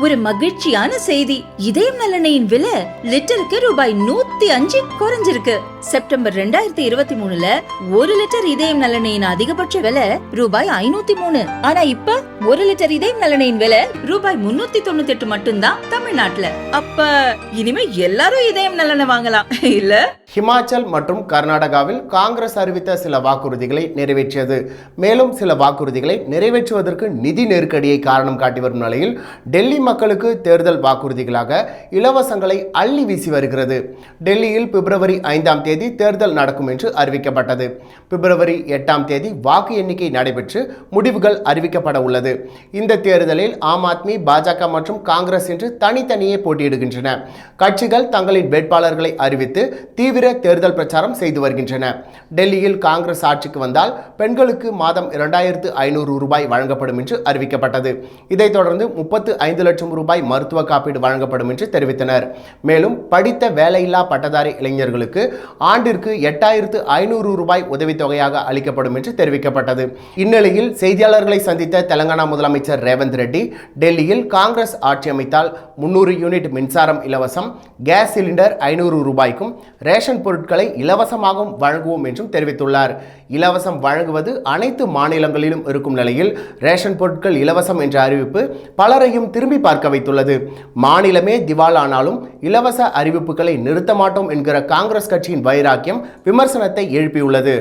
ஒரு மகிழ்ச்சியான செய்தி. இதயம் நலனையின் விலை லிட்டருக்கு ரூபாய் 105 குறைஞ்சிருக்கு. செப்டம்பர் 2023ல 1 லிட்டர் இதயம் நலனையின் அதிகபட்ச விலை ரூபாய் 503. ஆனா இப்ப 1 லிட்டர் இதயம் நலனையின் விலை ரூபாய் 398 மட்டும்தான் தமிழ்நாட்டுல. அப்ப இனிமே எல்லாரும் இதயம் நலனை வாங்கலாம் இல்ல? ஹிமாச்சல் மற்றும் கர்நாடகாவில் காங்கிரஸ் அறிவித்த சில வாக்குறுதிகளை நிறைவேற்றியது. மேலும் சில வாக்குறுதிகளை நிறைவேற்றுவதற்கு நிதி நெருக்கடியை காரணம் காட்டி வரும் நிலையில் டெல்லி மக்களுக்கு தேர்தல் வாக்குறுதிகளாக இலவசங்களை அள்ளி வீசி வருகிறது. டெல்லியில் பிப்ரவரி 5ஆம் தேதி தேர்தல் நடக்கும் என்று அறிவிக்கப்பட்டது. பிப்ரவரி 8ஆம் தேதி வாக்கு எண்ணிக்கை நடைபெற்று முடிவுகள் அறிவிக்கப்பட உள்ளது. இந்த தேர்தலில் ஆம் ஆத்மி, பாஜக மற்றும் காங்கிரஸ் என்று தனித்தனியே போட்டியிடுகின்றன. கட்சிகள் தங்களின் வேட்பாளர்களை அறிவித்து தீவிர தேர்தல் பிரச்சாரம் செய்து வருகின்றன. டெல்லியில் காங்கிரஸ் ஆட்சிக்கு வந்தால் பெண்களுக்கு மாதம் 2500 ரூபாய் வழங்கப்படும் என்று அறிவிக்கப்பட்டது. இதைத் தொடர்ந்து 35 லட்சம் ரூபாய் மருத்துவ காப்பீடு வழங்கப்படும் என்று தெரிவித்தனர். மேலும் படித்த வேலையில்லா பட்டதாரி இளைஞர்களுக்கு ஆண்டிற்கு 8500 ரூபாய் உதவித்தொகையாக அளிக்கப்படும் என்று தெரிவிக்கப்பட்டது. இந்நிலையில் செய்தியாளர்களை சந்தித்த தெலங்கானா முதலமைச்சர் ரேவந்த் ரெட்டி, டெல்லியில் காங்கிரஸ் ஆட்சி அமைத்தால் 300 யூனிட் மின்சாரம் இலவசம், கேஸ் சிலிண்டர் 500 ரூபாய்க்கும் ரேஷன் பொருட்களை இலவசமாகவும் வழங்குவோம் என்றும் தெரிவித்துள்ளார். இலவசம் வழங்குவது அனைத்து மாநிலங்களிலும் இருக்கும் நிலையில் ரேஷன் பொருட்கள் இலவசம் என்ற அறிவிப்பு பலரையும் திரும்பி பார்க்க வைத்துள்ளது. மாநிலமே திவாலானாலும் இலவச அறிவிப்புகளை நிறுத்த மாட்டோம் என்கிற காங்கிரஸ் கட்சியின் வைராக்கியம் விமர்சனத்தை எழுப்பியுள்ளது.